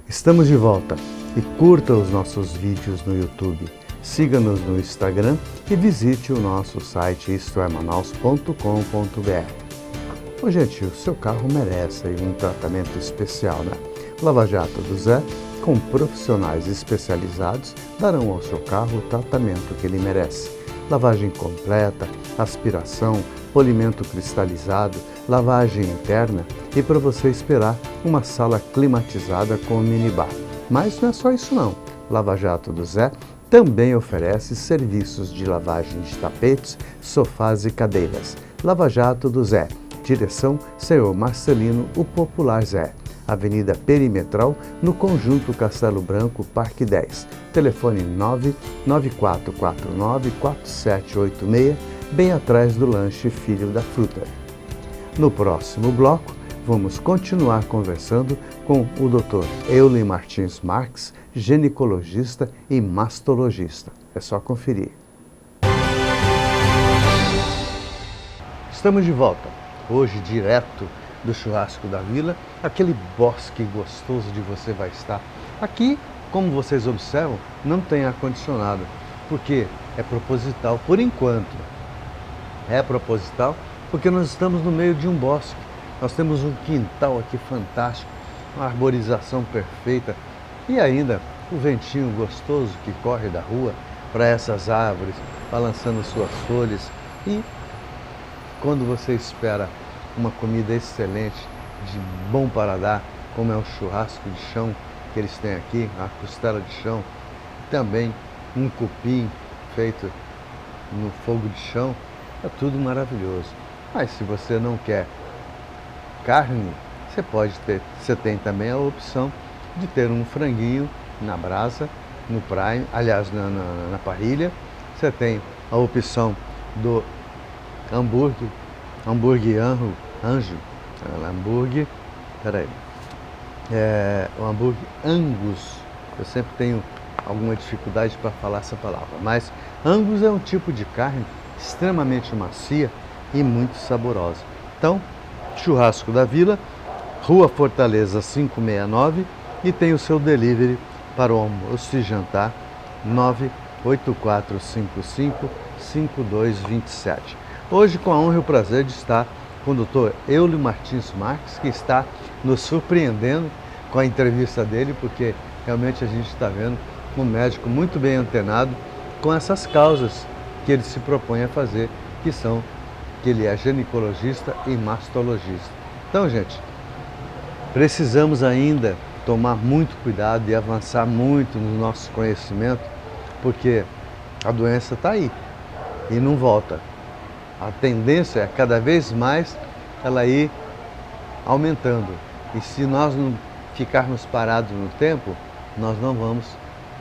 Estamos de volta e curta os nossos vídeos no YouTube. Siga-nos no Instagram e visite o nosso site istoemanaus.com.br. Ô gente, o seu carro merece um tratamento especial, né? Lava Jato do Zé, com profissionais especializados, darão ao seu carro o tratamento que ele merece. Lavagem completa, aspiração, polimento cristalizado, lavagem interna e para você esperar uma sala climatizada com minibar. Mas não é só isso não. Lava Jato do Zé também oferece serviços de lavagem de tapetes, sofás e cadeiras. Lava Jato do Zé, direção Senhor Marcelino, o Popular Zé. Avenida Perimetral, no Conjunto Castelo Branco, Parque 10. Telefone 994494786, bem atrás do lanche Filho da Fruta. No próximo bloco, vamos continuar conversando com o Dr. Euler Martins Marques, ginecologista e mastologista. É só conferir. Estamos de volta, hoje direto do Churrasco da Vila, aquele bosque gostoso de você vai estar. Aqui, como vocês observam, não tem ar-condicionado, porque é proposital por enquanto. É proposital porque nós estamos no meio de um bosque. Nós temos um quintal aqui fantástico, uma arborização perfeita e ainda o ventinho gostoso que corre da rua para essas árvores, balançando suas folhas. E quando você espera uma comida excelente, de bom paladar, como é o churrasco de chão que eles têm aqui, a costela de chão, também um cupim feito no fogo de chão, é tudo maravilhoso. Mas se você não quer carne, você tem também a opção de ter um franguinho na brasa, no prime, aliás, na parrilha. Você tem a opção do hambúrguer o hambúrguer Angus. Eu sempre tenho alguma dificuldade para falar essa palavra, mas Angus é um tipo de carne extremamente macia e muito saborosa. Então, Churrasco da Vila, Rua Fortaleza 569, e tem o seu delivery para o almoço e jantar 98455-5227. Hoje, com a honra e o prazer de estar com o Dr. Euler Martins Marques, que está nos surpreendendo com a entrevista dele, porque realmente a gente está vendo um médico muito bem antenado com essas causas que ele se propõe a fazer, que ele é ginecologista e mastologista. Então, gente, precisamos ainda tomar muito cuidado e avançar muito no nosso conhecimento, porque a doença está aí e não volta. A tendência é cada vez mais ela ir aumentando. E se nós não ficarmos parados no tempo, nós não vamos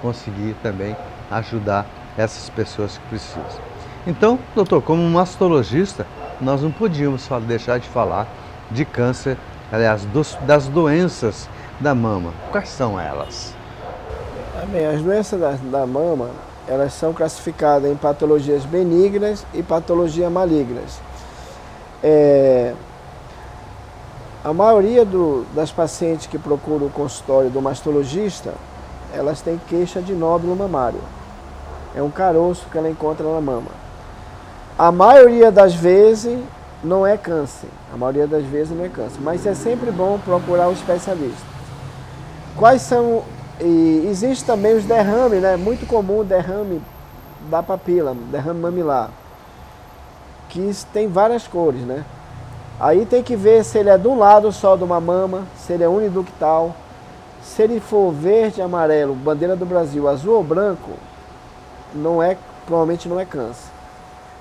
conseguir também ajudar essas pessoas que precisam. Então, doutor, como mastologista, nós não podíamos deixar de falar de câncer, aliás, das doenças da mama. Quais são elas? Bem, as doenças da mama, elas são classificadas em patologias benignas e patologias malignas. A maioria das pacientes que procuram o consultório do mastologista, elas têm queixa de nódulo mamário. É um caroço que ela encontra na mama. A maioria das vezes não é câncer. A maioria das vezes não é câncer. Mas é sempre bom procurar um especialista. Quais são... E existe também os derrames, né? Muito comum o derrame da papila, derrame mamilar, que tem várias cores, né? Aí tem que ver se ele é de um lado só de uma mama, se ele é uniductal. Se ele for verde, amarelo, bandeira do Brasil, azul ou branco, provavelmente não é câncer.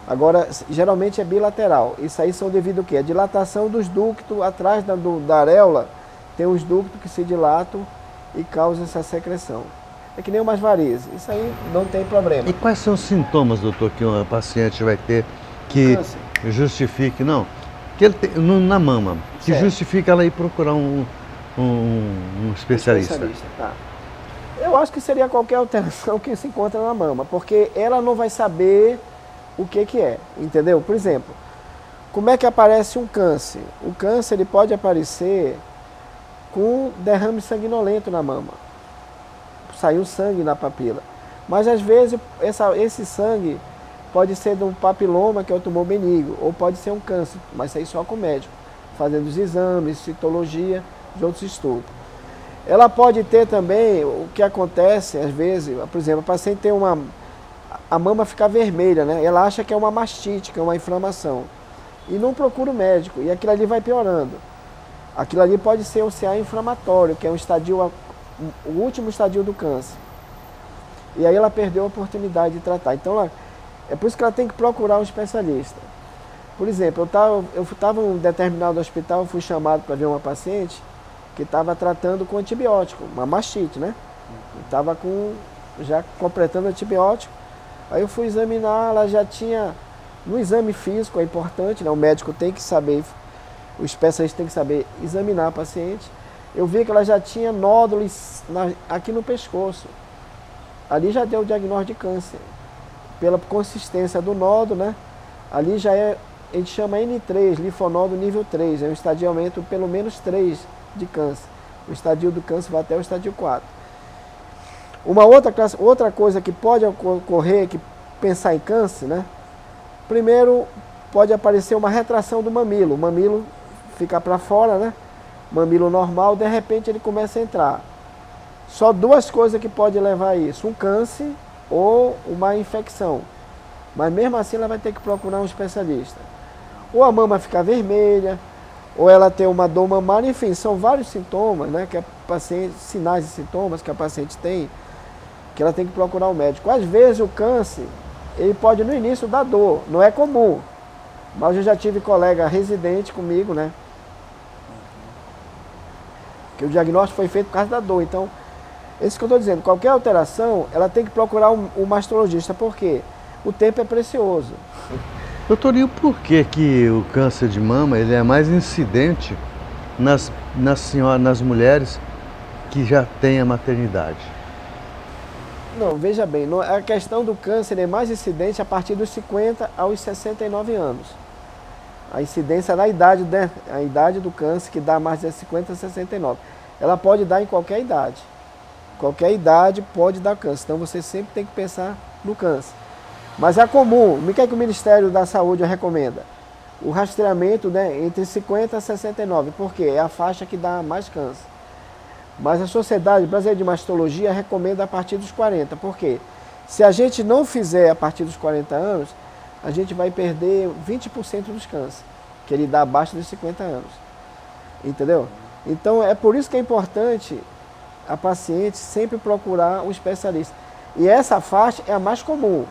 Agora, geralmente é bilateral. Isso aí são devido ao quê? A dilatação dos ductos, atrás da areola, tem os ductos que se dilatam e causam essa secreção. É que nem umas varizes. Isso aí não tem problema. E quais são os sintomas, doutor, que uma paciente vai ter que justifique, na mama, que justifique ela ir procurar um especialista? Tá. Eu acho que seria qualquer alteração que se encontra na mama, porque ela não vai saber o que é, entendeu? Por exemplo, como é que aparece um câncer? O câncer ele pode aparecer com derrame sanguinolento na mama. Saiu sangue na papila. Mas às vezes esse sangue pode ser de um papiloma, que é o tumor benigno, ou pode ser um câncer, mas isso aí só com o médico, fazendo os exames, citologia, de outros estudos. Ela pode ter também, o que acontece às vezes, por exemplo, a paciente tem a mama fica vermelha, né? Ela acha que é uma mastite, que é uma inflamação. E não procura o médico, e aquilo ali vai piorando. Aquilo ali pode ser um CA inflamatório, que é o último estadio do câncer. E aí ela perdeu a oportunidade de tratar. Então, é por isso que ela tem que procurar um especialista. Por exemplo, eu estava em um determinado hospital, eu fui chamado para ver uma paciente que estava tratando com antibiótico, uma mastite, né? Estava já completando antibiótico. Aí eu fui examinar, ela já tinha, no exame físico é importante, né? O médico tem que saber, o especialista tem que saber examinar a paciente. Eu vi que ela já tinha nódulos aqui no pescoço. Ali já deu o diagnóstico de câncer. Pela consistência do nódulo, né? Ali já a gente chama N3, linfonódulo nível 3, é um estadiamento pelo menos 3 de câncer. O estadio do câncer vai até o estadio 4. Uma outra coisa que pode ocorrer, que pensar em câncer, né? Primeiro, pode aparecer uma retração do mamilo. O mamilo fica para fora, né? Mamilo normal, de repente ele começa a entrar. Só duas coisas que podem levar a isso, um câncer ou uma infecção. Mas mesmo assim ela vai ter que procurar um especialista. Ou a mama ficar vermelha, ou ela ter uma dor mamária, enfim, são vários sintomas, né, que a paciente, sinais e sintomas que a paciente tem, que ela tem que procurar um médico. Às vezes o câncer, ele pode no início dar dor, não é comum. Mas eu já tive colega residente comigo, né, que o diagnóstico foi feito por causa da dor. Então, isso que eu estou dizendo, qualquer alteração, ela tem que procurar um mastologista, porque o tempo é precioso. Doutorinho, por que o câncer de mama ele é mais incidente nas mulheres que já têm a maternidade? Não, veja bem, a questão do câncer é mais incidente a partir dos 50 aos 69 anos. A incidência na idade, né? A idade do câncer, que dá mais de 50 a 69. Ela pode dar em qualquer idade. Qualquer idade pode dar câncer. Então você sempre tem que pensar no câncer. Mas é comum, o que é que o Ministério da Saúde recomenda? O rastreamento, né, entre 50 a 69, porque é a faixa que dá mais câncer. Mas a Sociedade Brasileira de Mastologia recomenda a partir dos 40, porque se a gente não fizer a partir dos 40 anos, a gente vai perder 20% dos cânceres, que ele dá abaixo dos 50 anos. Entendeu? Então é por isso que é importante a paciente sempre procurar um especialista. E essa faixa é a mais comum.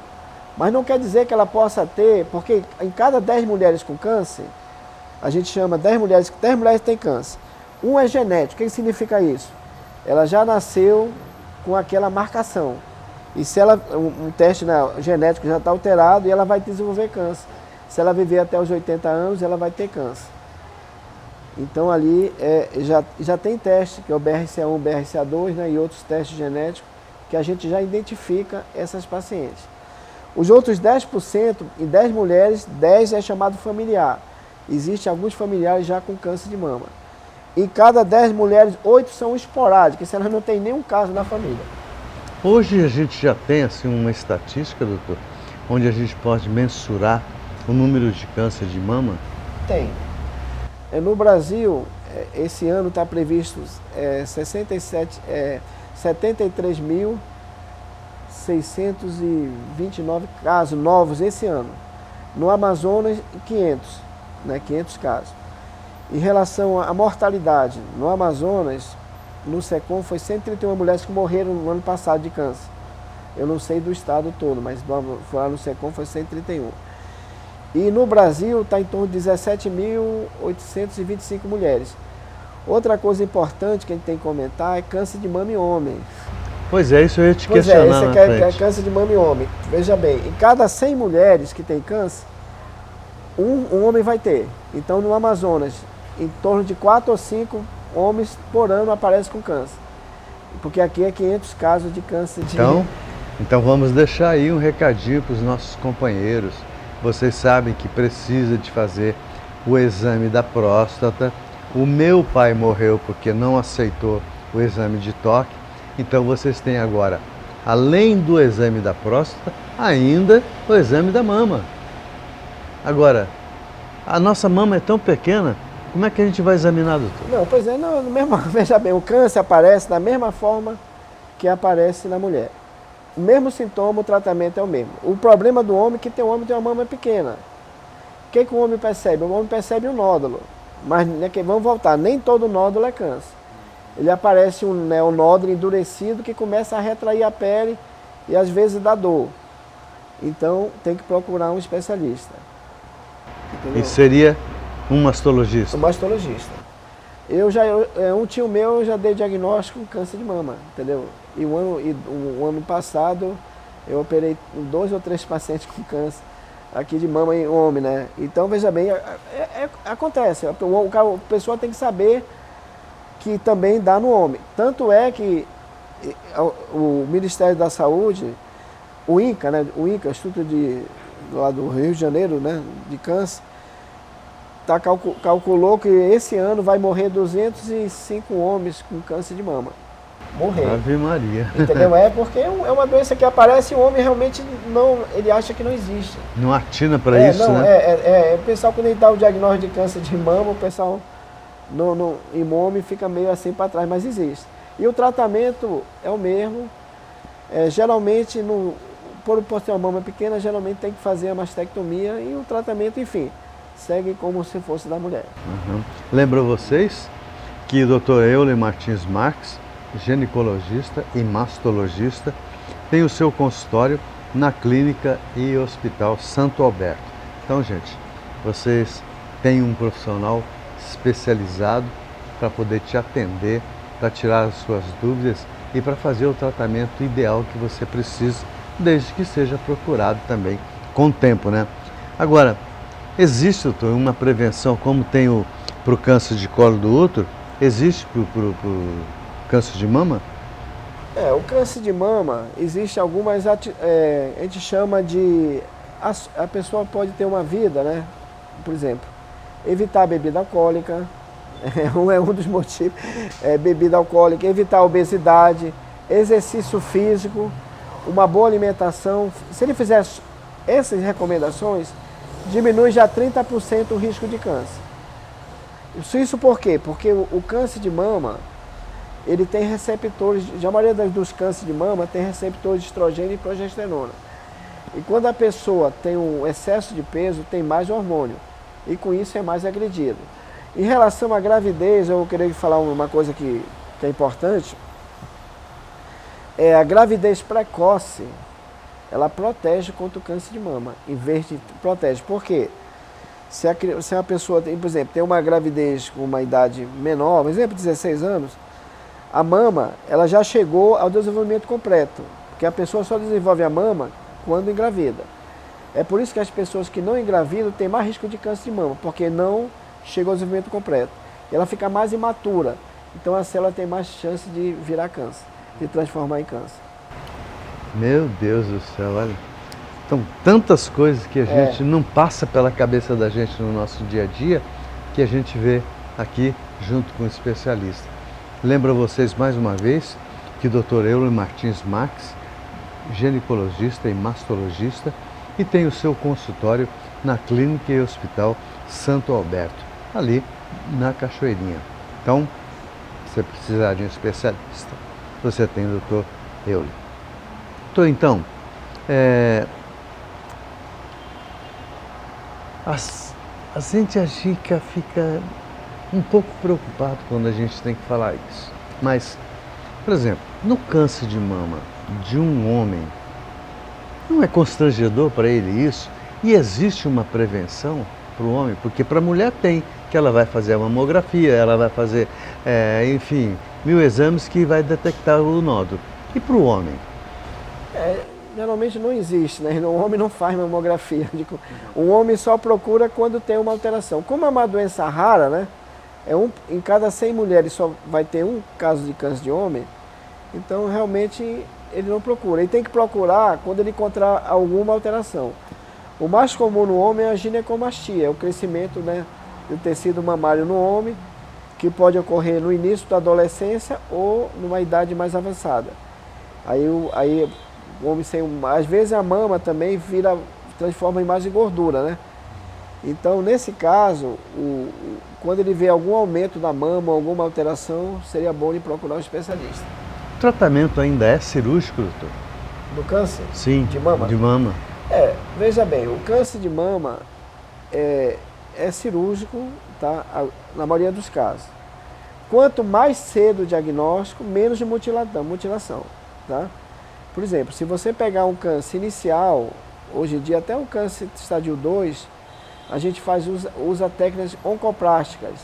Mas não quer dizer que ela possa ter, porque em cada 10 mulheres com câncer, a gente chama 10 mulheres têm câncer. Um é genético. O que significa isso? Ela já nasceu com aquela marcação. E se ela, um teste genético já está alterado, e ela vai desenvolver câncer. Se ela viver até os 80 anos, ela vai ter câncer. Então ali já tem teste, que é o BRCA1, BRCA2, né, e outros testes genéticos, que a gente já identifica essas pacientes. Os outros 10%, em 10 mulheres, 10 é chamado familiar. Existem alguns familiares já com câncer de mama. Em cada 10 mulheres, 8 são esporádicas, se elas não têm nenhum caso na família. Hoje a gente já tem assim, uma estatística, doutor, onde a gente pode mensurar o número de câncer de mama? Tem. No Brasil, esse ano está previsto 73.629 casos novos esse ano. No Amazonas, 500, né, 500 casos. Em relação à mortalidade, no Amazonas, no SECOM, foi 131 mulheres que morreram no ano passado de câncer. Eu não sei do estado todo, mas lá no SECOM foi 131. E no Brasil está em torno de 17.825 mulheres. Outra coisa importante que a gente tem que comentar é câncer de mama em homem. Pois é, isso eu ia te questionar esse é câncer de mama em homem. Veja bem, em cada 100 mulheres que tem câncer, um homem vai ter. Então no Amazonas, em torno de 4 ou 5 homens por ano aparecem com câncer. Porque aqui é 500 casos de câncer de... Então vamos deixar aí um recadinho para os nossos companheiros. Vocês sabem que precisa de fazer o exame da próstata o meu pai morreu porque não aceitou o exame de toque, então vocês têm agora, além do exame da próstata, ainda o exame da mama. Agora, a nossa mama é tão pequena, como é que a gente vai examinar, doutor? Não, pois é, não, mesmo, veja bem, o câncer aparece da mesma forma que aparece na mulher. O mesmo sintoma, o tratamento é o mesmo. O problema do homem é que o homem tem uma mama pequena. O que o homem percebe? O homem percebe um nódulo. Mas vamos voltar, nem todo nódulo é câncer. Ele aparece um nódulo endurecido que começa a retrair a pele e às vezes dá dor. Então tem que procurar um especialista. Entendeu? E seria um mastologista? Um mastologista. Um tio meu eu já dei diagnóstico com câncer de mama, entendeu? E o ano passado eu operei 2 ou 3 pacientes com câncer aqui de mama em homem, né? Então, veja bem, acontece. A pessoa tem que saber que também dá no homem. Tanto é que o Ministério da Saúde, o INCA, né? O INCA, Instituto lá do Rio de Janeiro, né? De câncer, calculou que esse ano vai morrer 205 homens com câncer de mama. Morrer. Ave Maria. Entendeu? É porque é uma doença que aparece e o homem realmente não, ele acha que não existe. Não atina para isso, não, né? O pessoal, quando ele dá o diagnóstico de câncer de mama, o pessoal em homem fica meio assim para trás, mas existe. E o tratamento é o mesmo. Geralmente, por ter uma mama pequena, geralmente tem que fazer a mastectomia e o tratamento, enfim, segue como se fosse da mulher. Uhum. Lembro vocês que o Dr. Euler Martins Marques, ginecologista e mastologista, tem o seu consultório na Clínica e Hospital Santo Alberto. Então, gente, vocês têm um profissional especializado para poder te atender, para tirar as suas dúvidas e para fazer o tratamento ideal que você precisa, desde que seja procurado também com o tempo, né? Agora, existe, doutor, uma prevenção, como tem para o câncer de colo do útero, existe para o câncer de mama? O câncer de mama, existe algumas, a gente chama de, a pessoa pode ter uma vida, né? Por exemplo, evitar a bebida alcoólica, é um dos motivos, bebida alcoólica, evitar a obesidade, exercício físico, uma boa alimentação. Se ele fizer essas recomendações, diminui já 30% o risco de câncer. Isso por quê? Porque o câncer de mama, ele tem receptores, a maioria dos cânceres de mama tem receptores de estrogênio e progesterona. E quando a pessoa tem um excesso de peso, tem mais hormônio. E com isso é mais agredido. Em relação à gravidez, eu queria falar uma coisa que é importante. A gravidez precoce, ela protege contra o câncer de mama, em vez de protege. Por quê? Se a pessoa, por exemplo, tem uma gravidez com uma idade menor, por exemplo, 16 anos, a mama, ela já chegou ao desenvolvimento completo, porque a pessoa só desenvolve a mama quando engravida. É por isso que as pessoas que não engravidam têm mais risco de câncer de mama, porque não chegou ao desenvolvimento completo. E ela fica mais imatura, então a célula tem mais chance de virar câncer, de transformar em câncer. Meu Deus do céu, olha. Então, tantas coisas que a gente não passa pela cabeça da gente no nosso dia a dia, que a gente vê aqui junto com o especialista. Lembro vocês mais uma vez que o Dr. Euler Martins Marques, ginecologista e mastologista, e tem o seu consultório na Clínica e Hospital Santo Alberto, ali na Cachoeirinha. Então, se você precisar de um especialista, você tem o Dr. Euler. Então, a gente fica um pouco preocupado quando a gente tem que falar isso. Mas, por exemplo, no câncer de mama de um homem, não é constrangedor para ele isso? E existe uma prevenção para o homem? Porque para a mulher tem, que ela vai fazer a mamografia, ela vai fazer, enfim, 1000 exames que vai detectar o nódulo. E para o homem? Geralmente não existe, né? O homem não faz mamografia. O homem só procura quando tem uma alteração. Como é uma doença rara, né? Em cada 100 mulheres só vai ter um caso de câncer de homem, então realmente ele não procura. Ele tem que procurar quando ele encontrar alguma alteração. O mais comum no homem é a ginecomastia, é o crescimento, né, do tecido mamário no homem, que pode ocorrer no início da adolescência ou numa idade mais avançada. Aí o homem às vezes a mama também transforma em mais em gordura, né? Então, nesse caso, quando ele vê algum aumento da mama, alguma alteração, seria bom ele procurar um especialista. O tratamento ainda é cirúrgico, doutor? Do câncer? Sim, de mama? De mama. Veja bem, o câncer de mama é cirúrgico, tá? Na maioria dos casos. Quanto mais cedo o diagnóstico, menos de mutilação, tá? Por exemplo, se você pegar um câncer inicial, hoje em dia até um câncer estádio 2, a gente usa técnicas oncoplásticas.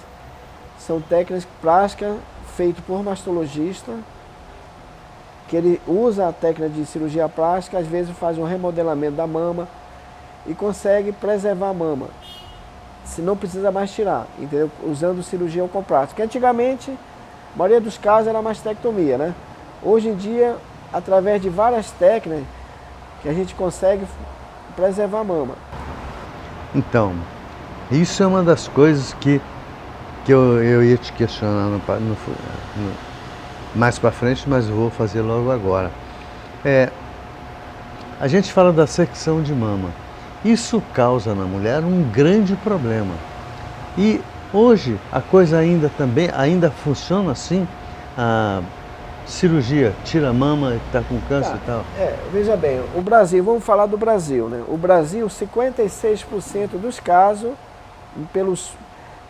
São técnicas plásticas feitas por mastologista, que ele usa a técnica de cirurgia plástica, às vezes faz um remodelamento da mama e consegue preservar a mama. Se não precisa mais tirar, entendeu? Usando cirurgia oncoplástica. Antigamente, a maioria dos casos era mastectomia, né? Hoje em dia, através de várias técnicas, que a gente consegue preservar a mama. Então, isso é uma das coisas que eu ia te questionar mais para frente, mas vou fazer logo agora. A gente fala da secção de mama. Isso causa na mulher um grande problema. E hoje a coisa ainda funciona assim? A cirurgia tira a mama, está com câncer e tal? Veja bem, o Brasil, vamos falar do Brasil, né? O Brasil, 56% dos casos, pelos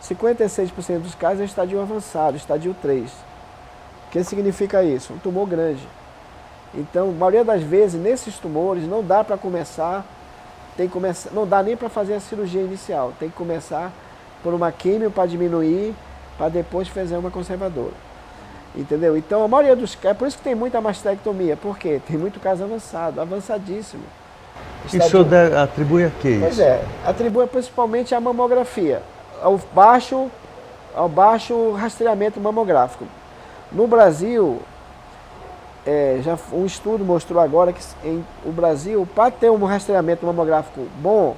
56% dos casos é estadio avançado, estadio 3. O que significa isso? Um tumor grande. Então, a maioria das vezes, nesses tumores, não dá para começar, não dá nem para fazer a cirurgia inicial. Tem que começar por uma químio para diminuir, para depois fazer uma conservadora. Entendeu? Então, a maioria dos casos, é por isso que tem muita mastectomia, porque tem muito caso avançado, avançadíssimo. E o senhor atribui a que isso? Pois atribui principalmente à mamografia, ao baixo rastreamento mamográfico. No Brasil, já um estudo mostrou agora que o Brasil, para ter um rastreamento mamográfico bom,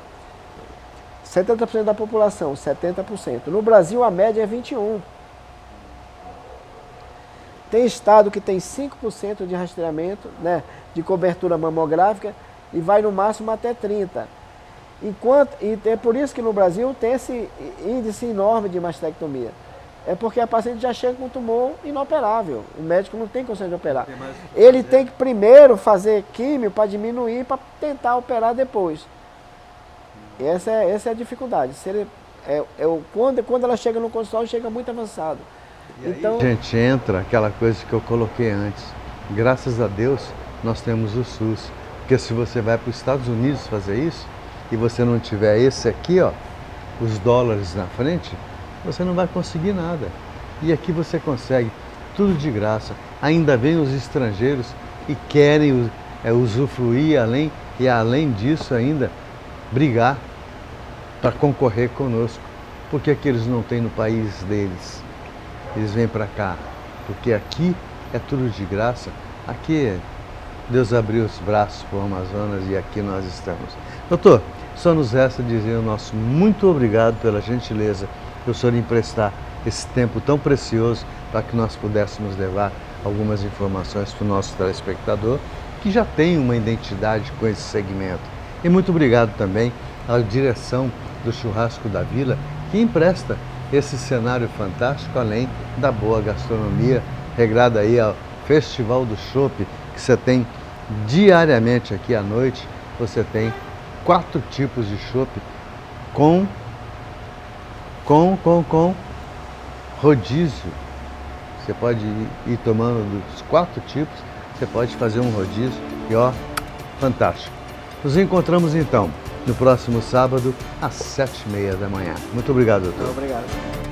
70% da população, 70%. No Brasil, a média é 21%. Tem estado que tem 5% de rastreamento, né, de cobertura mamográfica e vai no máximo até 30%. E é por isso que no Brasil tem esse índice enorme de mastectomia. É porque a paciente já chega com tumor inoperável. O médico não tem condição de operar. Ele tem que primeiro fazer químio para diminuir, para tentar operar depois. Essa é a dificuldade. Quando ela chega no consultório, chega muito avançado. Então, a gente entra aquela coisa que eu coloquei antes. Graças a Deus, nós temos o SUS. Porque se você vai para os Estados Unidos fazer isso, e você não tiver esse aqui, ó, os dólares na frente, você não vai conseguir nada. E aqui você consegue tudo de graça. Ainda vem os estrangeiros e querem usufruir além disso ainda, brigar para concorrer conosco. Por que eles não têm no país deles? Eles vêm para cá, porque aqui é tudo de graça. Aqui Deus abriu os braços para o Amazonas e aqui nós estamos. Doutor, só nos resta dizer o nosso muito obrigado pela gentileza do senhor emprestar esse tempo tão precioso para que nós pudéssemos levar algumas informações para o nosso telespectador, que já tem uma identidade com esse segmento. E muito obrigado também à direção do Churrasco da Vila, que empresta esse cenário fantástico, além da boa gastronomia, regrada aí ao Festival do Chopp, que você tem diariamente aqui à noite. Você tem 4 tipos de chopp com rodízio. Você pode ir tomando dos 4 tipos, você pode fazer um rodízio e ó, fantástico. Nos encontramos então no próximo sábado às 7h30 da manhã. Muito obrigado, doutor. Obrigado.